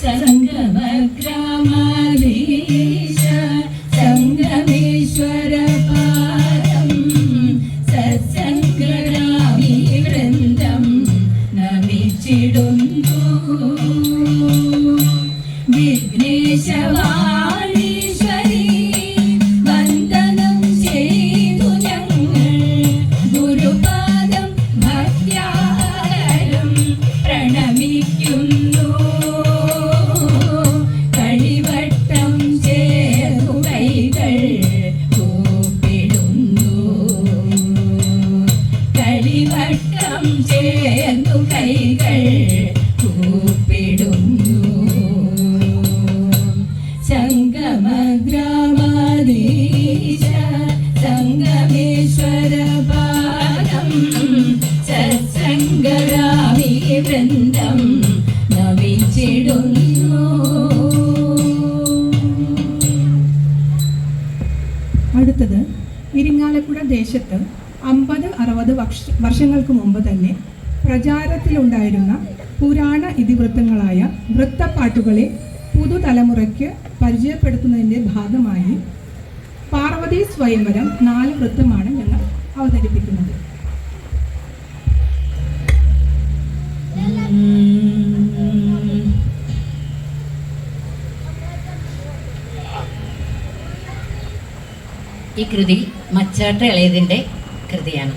സംഗമഗ്രാമധീശ സംഗമേശ്വര പാദം സത്സംഗരാമി വൃന്ദം നമിച്ചിടുന്നു. വിഘ്നേശവാണീശ്വരി വന്ദനം ചെയ്തു ഞങ്ങൾ ഗുരുപാദം ഭക്ത്യാരം പ്രണമിക്കുന്നു. കളിവട്ടം ചേർന്നു കൈകൾ കൂപ്പിടുന്നു. കളിവട്ടം ചേർന്നു കൈകൾ കൂപ്പിടുന്നു. സംഗമഗ്രാമധീശ സംഗമേശ്വര പാദം സത്സംഗരാമി വൃന്ദം നമിച്ചിടുന്നു. അടുത്തത് ഇരിങ്ങാലക്കുട ദേശത്ത് 50-60 വർഷങ്ങൾക്ക് മുമ്പ് തന്നെ പ്രചാരത്തിലുണ്ടായിരുന്ന പുരാണ ഇതിവൃത്തങ്ങളായ വൃത്തപ്പാട്ടുകളെ പുതുതലമുറയ്ക്ക് പരിചയപ്പെടുത്തുന്നതിൻ്റെ ഭാഗമായി പാർവതി സ്വയംവരം 4 വൃത്തമാണ് ഞങ്ങൾ അവതരിപ്പിക്കുന്നത്. ഈ കൃതി മച്ചാട്ട് ഇളയതിൻ്റെ കൃതിയാണ്.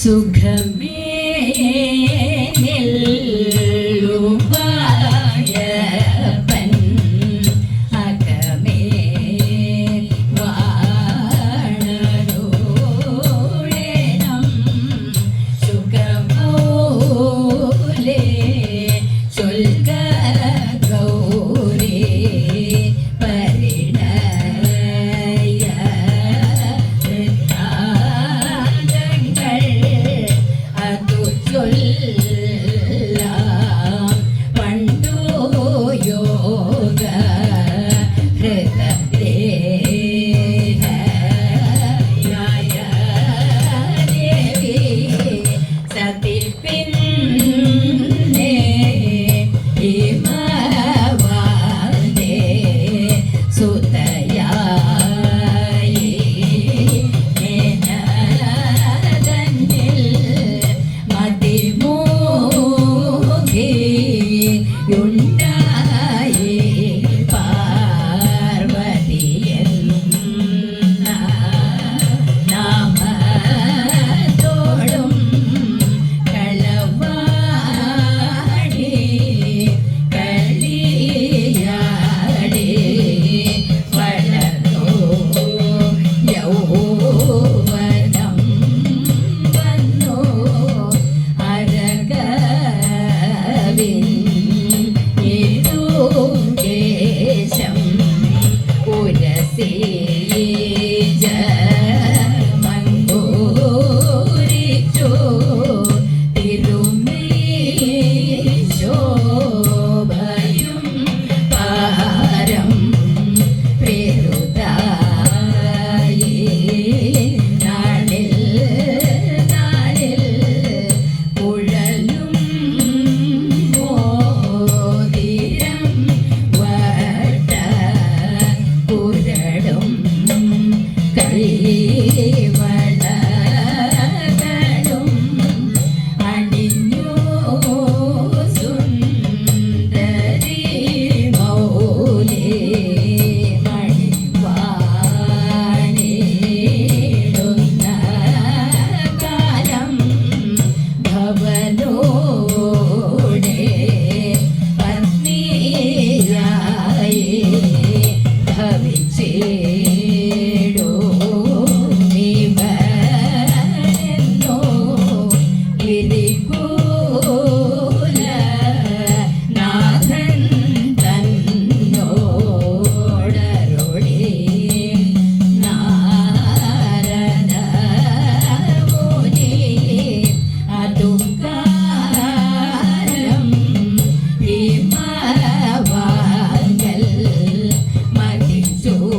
സുഖമേ നില്ലുവായപ്പൻ അകമേ വാണരോഴനം സുഖമോലേ ചൊൽക ഗൗരീ പരിണയ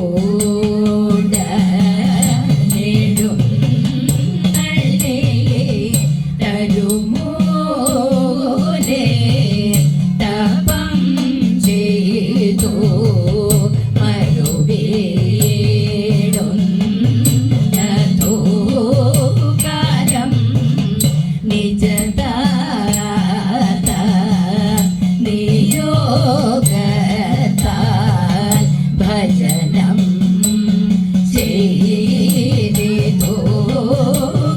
Oh ഭജനം ചെയ്തു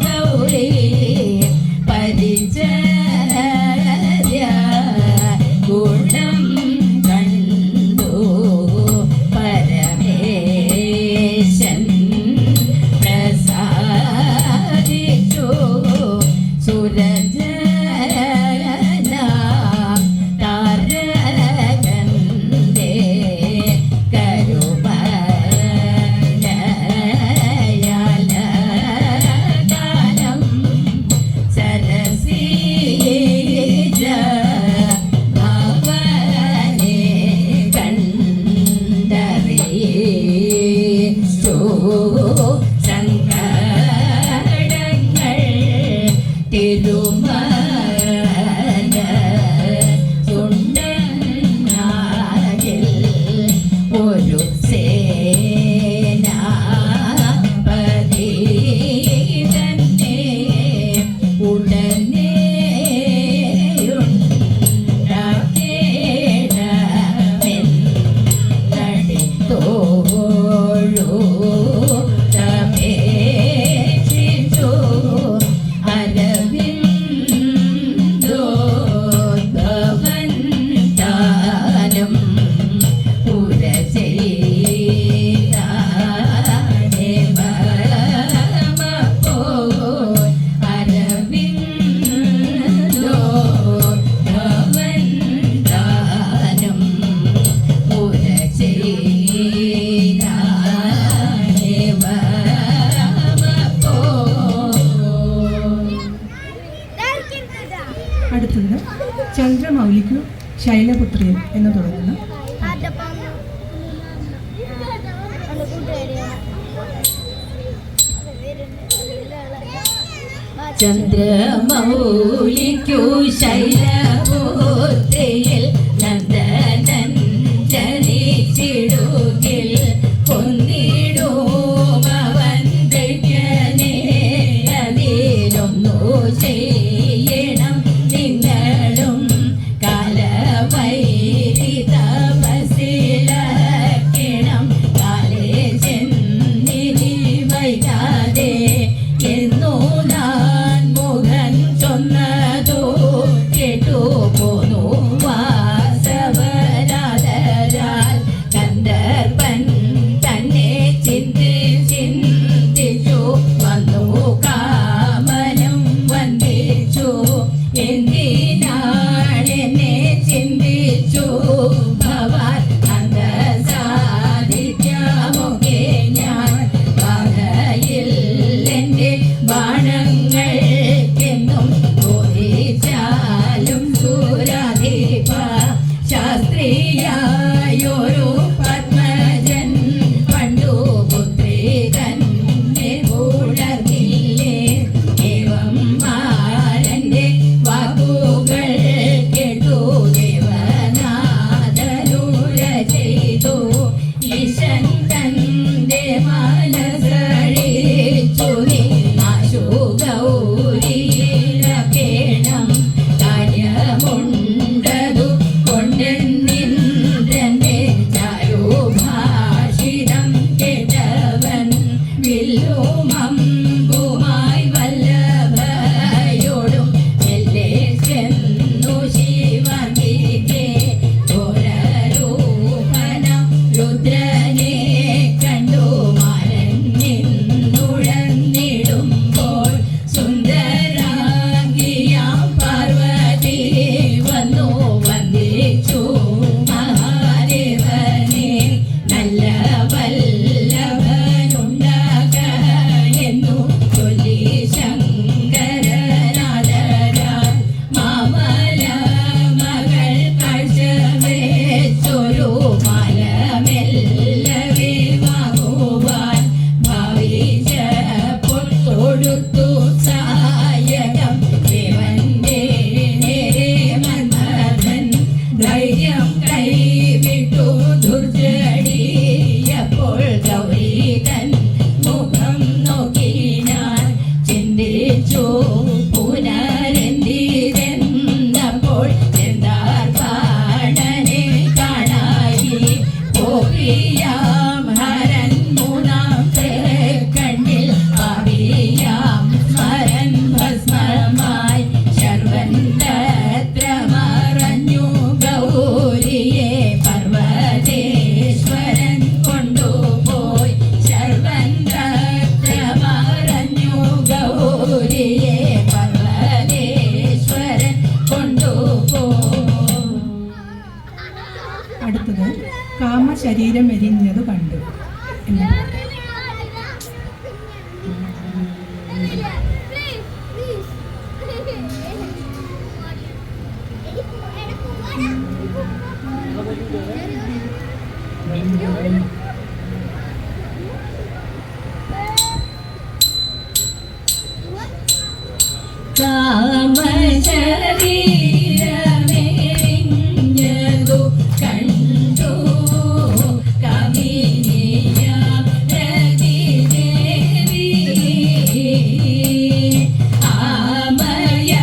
ഗൗരി പരിചര്യ ഗുണം കണ്ടു പരമേശൻ പ്രസാദിച്ചു സുരജന താരകന്റെ കരുമലയാലകാലം സരസീജ ഭവനെ കണ്ടറിയിച്ചു സങ്കടങ്ങൾ തിരുമല ചുണ്ടനാകിൽ ഒരു സേനാപതി തന്നെ ഉടനെയുണ്ടേടമെന്നടിത്തോഴു അരവിന്ദോദ്ഭവന്താനം അരവിന്ദോദ്ഭവന്താനം അടുത്തത് ചന്ദ്രമൗലിക്കു ശൈലപുത്രിയൻ എന്ന് തുടങ്ങുന്ന ചന്ദ്രമൗലിക്കു ശൈലപുത്രിയിൽ നന്ദനൻ ജനിച്ചിടുകിൽ കൊന്നിടുമവൻ ദൈത്യനെ അതിലൊന്നു ചെയ്യണം നിങ്ങളും കാലവൈരി തപസ്സിലക്കണം കാലേ ചെന്നിനി വൈകാതെ എന്നു ഞാൻ മുഖൻ ചൊന്നതോ കേട്ടു പോന്നു വാസവരാതരാൽ ഗന്ധർവൻ തന്നെ ചിന്തിച്ചു വന്നു കാമനം വന്ദിച്ചു എന്തിനാണെന്നെ ചിന്തിച്ചു ഭവാൻ അന്ത സാധിക്കാമൊക്കെ ഞാൻ വകയിൽ എൻ്റെ ബാണങ്ങൾക്കെന്നും ബോധിച്ചാലും സൂരാധിപ ശാസ്ത്രീയായൊരു പത്മജൻ പണ്ടു പുത്രി തന്നെ പുലർന്നില്ലേ ഏവം മാരന്റെ വാക്കുകൾ കേട്ടു ദേവനാഥനുര ചെയ്തു ഈശൻ തന്റെ മനസ്സഴിച്ചു ആശു ഗൗരിയിലക്കേണം കാര്യമുണ്ടതു കൊണ്ടെന്നിന്ദ്രന്റെ ചാരുഭാഷിതം കേട്ടവൻ വില്ലുമമ്പുമായി വല്ലഭയോടും മെല്ലെ ചെന്നു ശിവഗീതേ ഘോരരൂപനം രുദ്രനെ കണ്ടു മാരൻ നിന്നുഴന്നിടുമ്പോൾ സുന്ദരാംഗിയാം പാർവതി വന്നു വന്ദിച്ചു മഹാദേവനെ നല്ല വല്ലഭനുണ്ടാക എന്നു ചൊല്ലി ശങ്കരനാഥരാൽ മാമല മകൾ കാഴ്ചവെച്ചൊരു മാല മെല്ലവേ വാങ്ങുവാൻ ഭാവിച്ചപ്പോൾ തൊഴുത്തു സായകം ദേവന്റെ നേരെ മന്മഥൻ ധൈര്യം കൈവിട്ടു ദുർജടിയപ്പോൾ ശരീരം എരിഞ്ഞതു കണ്ടു എന്ന പാട്ട്. കാമശരീരമെരിഞ്ഞതു കണ്ടു കവിനിയാം രതിദേവി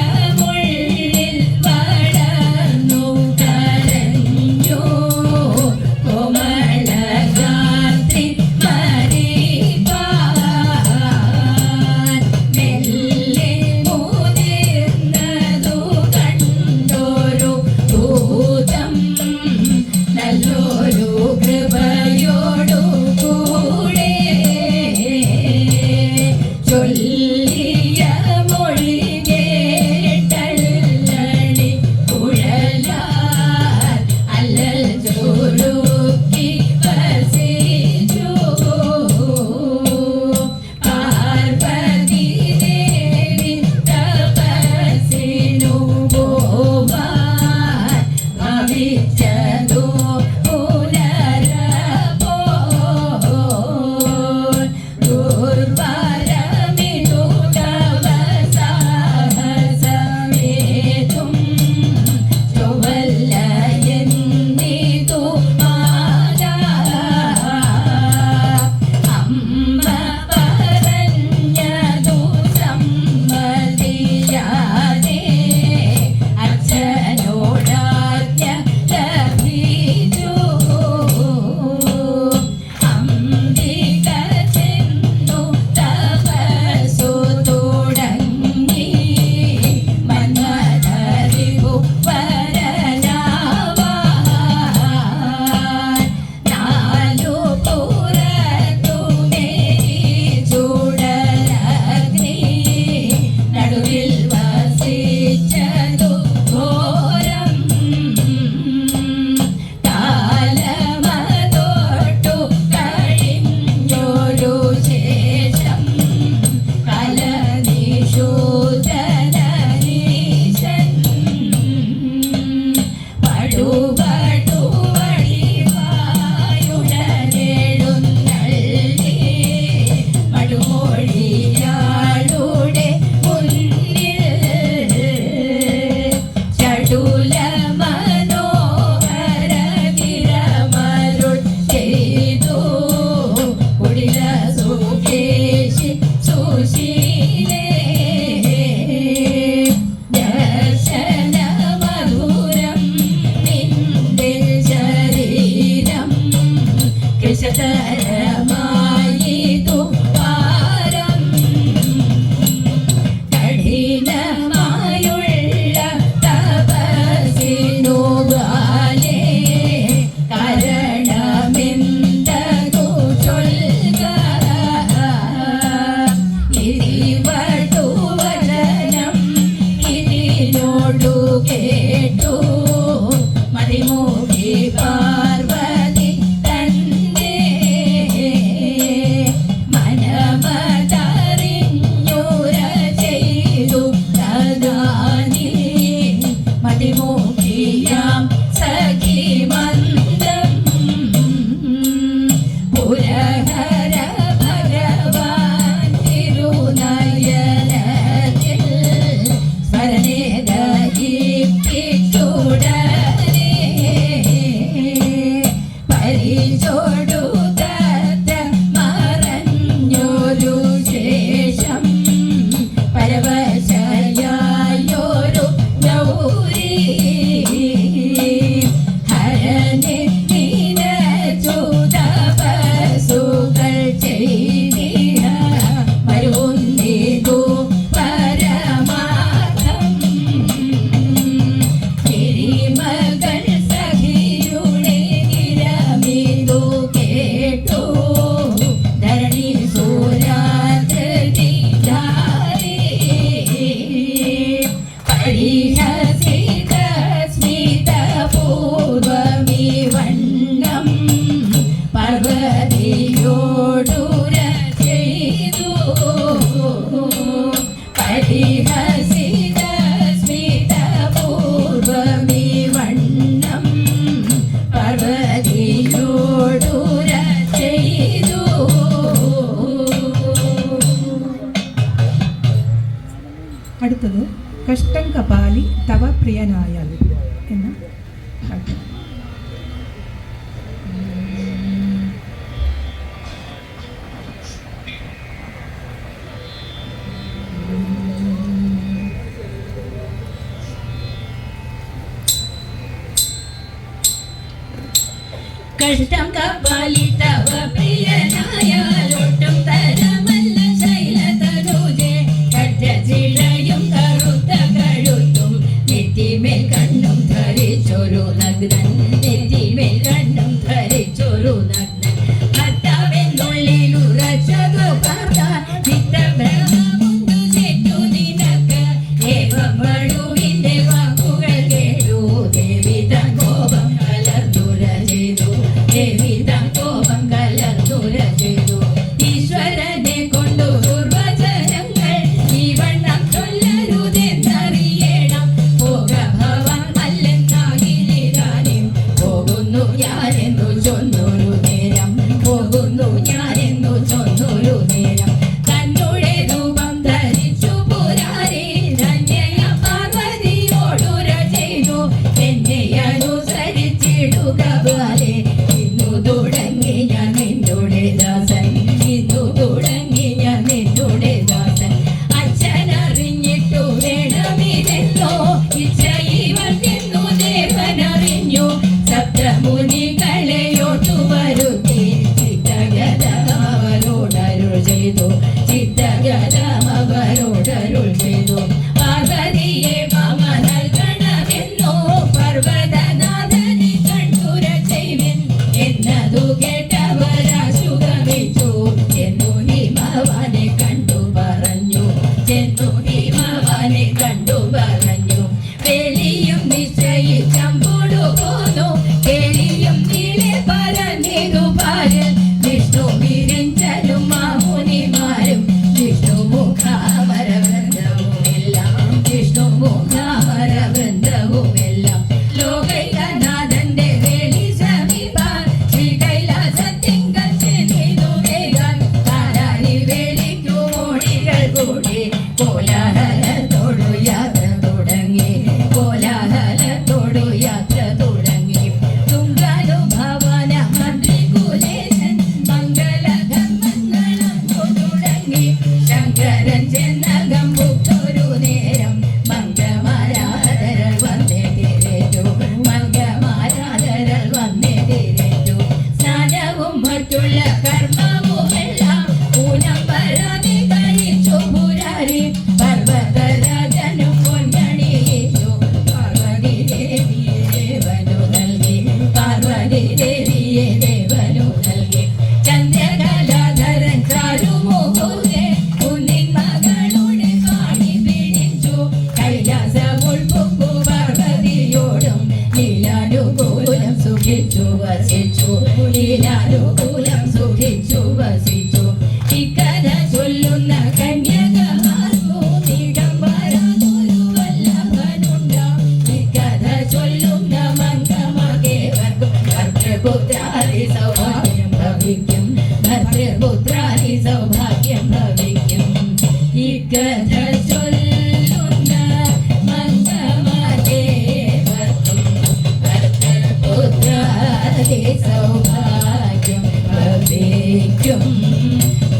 ആമയമുള്ളിൽ വളർന്നു കരഞ്ഞു കോമളഗാത്രി മരിപ്പാൻ മെല്ലെ മുതിർന്നതു കണ്ടൊരു ഭൂതം നല്ലൊരു കൃപയോടു കൂടെ ചൊല്ലിയ മൊഴി കേട്ടല്ലടി കുഴലാൽ അല്ലൽ ചുരുക്കി വസിച്ചു പാർവതി ദേവി തപസ്സിനു പോവാൻ ഭവിച്ചതു പുനരപ്പോൾ ദുർവരമിതു തവ സാഹസമേതും ചൊവ്വല്ല എന്നിതു മാതാ അമ്മ പറഞ്ഞതു സമ്മതിയാതെ അച്ഛനോടാജ്ഞ ലഭിച്ചു അംബിക ചെന്നു തപസ്സു തുടങ്ങി മന്മഥരിപു വരനാവാൻ നാലു പുറത്തു മേരി ചൂടലഗ്നി നടുവിൽ വസിച്ചതു ഘോരം കാലമതൊട്ടു കഴിഞ്ഞൊരു ശേഷം കലനിഷൂദനീശൻ പടുപടുവടിവായുടനെഴുന്നള്ളി മടുമൊഴിയാളുടെ മുന്നിൽ ചടുല മനോഹര തിരമരുൾ ചെയ്തു കുടില സുഖേശി സുശീലേ ദർശന മധുരം നിന്റെ ശരീരം കൃശതരമായിതു പാരം കഠിനമായുള്ള തപസ്സിനു ബാലേ കാരണമെന്തതു ചൊൽക ഇരിവടുവദനം ഇതിനോടു കേട്ടു മതിമൂടി പാർവതി തന്റെ മനമതറിഞ്ഞുര ചെയ്തു തദാനി മതിമൂടിയാം സഖി മന്ദം പുരഹര ഭഗവാൻ തിരുനയനത്തിൽ സ്മരണേ ദഹിപ്പിച്ചുടനെ പരിചോടു തത്ര മറഞ്ഞൊരു ശേഷം പരവശയായൊരു ഗൗരി ഹരനെ നിനച്ചു തപസ്സുകൾ കഷ്ടം കപാലി തവ പ്രിയനായാൽ എന്ന പാട്ട്. കഷ്ടം കപാലി തവ പ്രിയനായാലൊട്ടും തരമല്ല ശൈലതനുജേ. കഠചിടയും കറുത്ത കഴുത്തും നെറ്റിമേൽ കണ്ണും ധരിച്ചൊരു നഗ്നൻ. നെറ്റിമേൽ കണ്ണും ധരിച്ചൊരു നഗ്നൻ. ഭർത്താവെന്നുള്ളിൽ ഉറച്ചതു പാർത്താൽ ചിത്തഭ്രമമുണ്ടു ചെറ്റു നിനക്ക്. ഏവം വടുവിന്റെ വാക്കുകൾ കേട്ടു ദേവി തൻ കോപം കലർന്നുര ചെയ്തു. ദേവി തൻ കോപം കലർന്നുര ചെയ്തു. ഈശ്വരനെ കൊണ്ടു ദുർവചനങ്ങൾ ഈ വണ്ണം ചൊല്ലരുതെന്നറിയണം. ഭോഗഭവം അല്ലെന്നാകിലിതാനും പോകുന്നു ഞാനെന്നു ചൊന്നൊരു നേരം. പോകുന്നു ഞാനെന്നു ചൊന്നൊരു നേരം. തന്നുടെ രൂപം ധരിച്ചു പുരാരി ധന്യയ പാർവതിയോടുര ചെയ്തു. എന്നെ അനുസരിച്ചിടുക ബാലേ. ഇന്നു തുടങ്ങി ഞാൻ നിന്നുടെ ദാസൻ. ഇന്നു തുടങ്ങി ഞാൻ നിന്നുടെ ദാസൻ. അച്ഛനറിഞ്ഞിട്ടു വേണമിതെന്നോ ഇച്ഛ ഇവർക്കെന്നു ദേവനറിഞ്ഞു. സപ്തമുനികളെയോട്ടു വരുത്തി ചിത്തഗതം അവരോടരുൾ ചെയ്തു. ചിത്തഗതം അവരോടരുൾ ചെയ്തു. പാർവതിയെ മമ നൽകണമെന്നോ പർവ്വതനാഥനെ കണ്ടുര ചെയ്വിൻ എന്നതു കേട്ടവരാശുഗമിച്ചു. ചെന്നു ഹിമവാനെ കണ്ടു പറഞ്ഞു. ചെന്നു ഹിമവാനെ കണ്ടു പറഞ്ഞു. വെളിയും നിശ്ചയിച്ചമ്പോടു പോന്നു. കേളിയും നീളെ പറഞ്ഞിതു പാരൻ. വിഷ്ണു വിരിഞ്ചനും മാമുനിമാരും വിഷ്ണു മുഖാമരവൃന്ദവുമെല്ലാം. വിഷ്ണു മുഖാമരവൃന്ദവുമെല്ലാം. ലോകൈകനാഥന്റെ വേളി സമീപാൻ ശ്രീ കൈലാസത്തിങ്കൽ ചെന്നിതു വേഗം. കാലാരി വേളിക്കു മോടികൾ കൂടി കോലാഹലത്തോടു യാത്ര തുടങ്ങി. കോലാഹലത്തോടു യാത്ര തുടങ്ങി. തുങ്കാനുഭവന മന്ത്രി കുലേശൻ മംഗളകർമ്മങ്ങളങ്ങു തുടങ്ങി. ശങ്കരൻ ചെന്നകം പുത്തൊരു നേരം മംഗമാരാധരൽ വന്നെതിരേറ്റു. മംഗമാരാധരൽ വന്നെതിരേറ്റു. സ്നാനവും മറ്റുള്ള കർമ്മവുമെല്ലാം ഊനം വരാതെ കഴിച്ചു പുരാരി. പർവ്വതരാജനും പൊന്നണിയിച്ചു. പാർവതി ദേവിയെ ദേവനു നൽകി. പാർവതി ദേവിയെ ദേവനു നൽകി. ചന്ദ്രകലാധരൻ ചാരുമുഖൂരെ കുന്നിൻ മകളുടെ പാണി പിടിച്ചു. കൈലാസമുൾപ്പൊക്കു പാർവതിയോടും ലീലാനുകൂലം സുഖിച്ചു വസിച്ചു. ലീലാനുകൂലം സുഖിച്ചു വസിച്ചു. ഇക്കഥ ചൊല്ലുന്ന കന്യകമാർക്കു ദിഗംബരനൊരു വല്ലഭനുണ്ടാം. ഇക്കഥ ചൊല്ലുന്ന മംഗമകേവർക്കും ഭർതൃപുത്രാദി സൗഭാഗ്യം ഭവിക്കും. ഭർതൃപുത്രാദി സൗഭാഗ്യം ഭവിക്കും. ഇക്കഥ ചൊല്ലുന്ന മംഗമകേവർക്കും ഭർതൃപുത്രാദി സൗഭാഗ്യം ഭവിക്കും.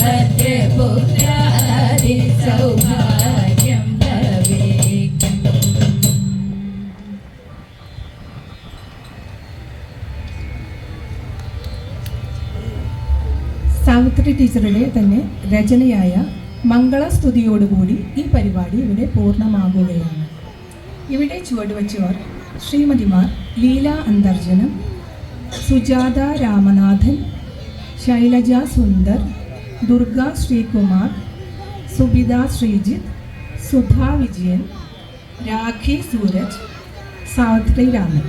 ഭർതൃപുത്രാദി സൗഭാഗ്യം ഭവിക്കും. സാവിത്രി ടീച്ചറുടെ തന്നെ രചനയായ മംഗളസ്തുതിയോടുകൂടി ഈ പരിപാടി ഇവിടെ പൂർണ്ണമാകുകയാണ്. ഇവിടെ ചുവടുവച്ചവർ ശ്രീമതിമാർ ലീല അന്തർജനം, സുജാത രാമനാഥൻ, ശൈലജ സുന്ദർ, ദുർഗ ശ്രീകുമാർ, സുബിത ശ്രീജിത്ത്, സുധ വിജയൻ, രാഖി സൂരജ്, സാവിത്രി രാമൻ.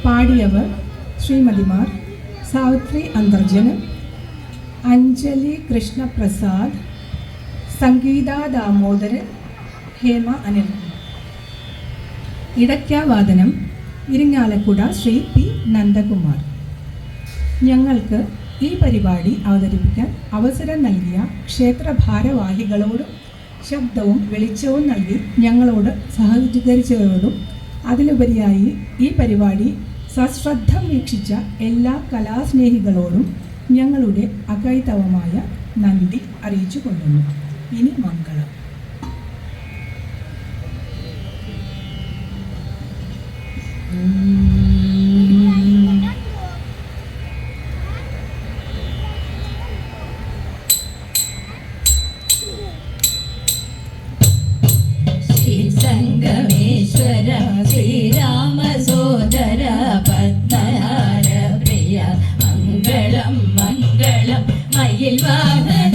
പാടിയവർ ശ്രീമതിമാർ സാവിത്രി അന്തർജനം, അഞ്ജലി കൃഷ്ണപ്രസാദ്, സംഗീത ദാമോദരൻ, ഹേമ അനിൽ. ഇടയ്ക്കാവാദനം ഇരിങ്ങാലക്കുട ശ്രീ പി നന്ദകുമാർ. ഞങ്ങൾക്ക് ഈ പരിപാടി അവതരിപ്പിക്കാൻ അവസരം നൽകിയ ക്ഷേത്ര ഭാരവാഹികളോടും ശബ്ദവും വെളിച്ചവും നൽകി ഞങ്ങളോട് സഹകരിച്ചവരോടും അതിലുപരിയായി ഈ പരിപാടി സശ്രദ്ധം വീക്ഷിച്ച എല്ലാ കലാസ്നേഹികളോടും ഞങ്ങളുടെ അകൈതവമായ നന്ദി അറിയിച്ചു കൊള്ളുന്നു. ഇനി മംഗളം. ശ്രീ സംഗമേശ്വര ശ്രീരാമ സോദര പത്മനാര പ്രിയ മംഗളം മംഗളം മയിൽ വാഹന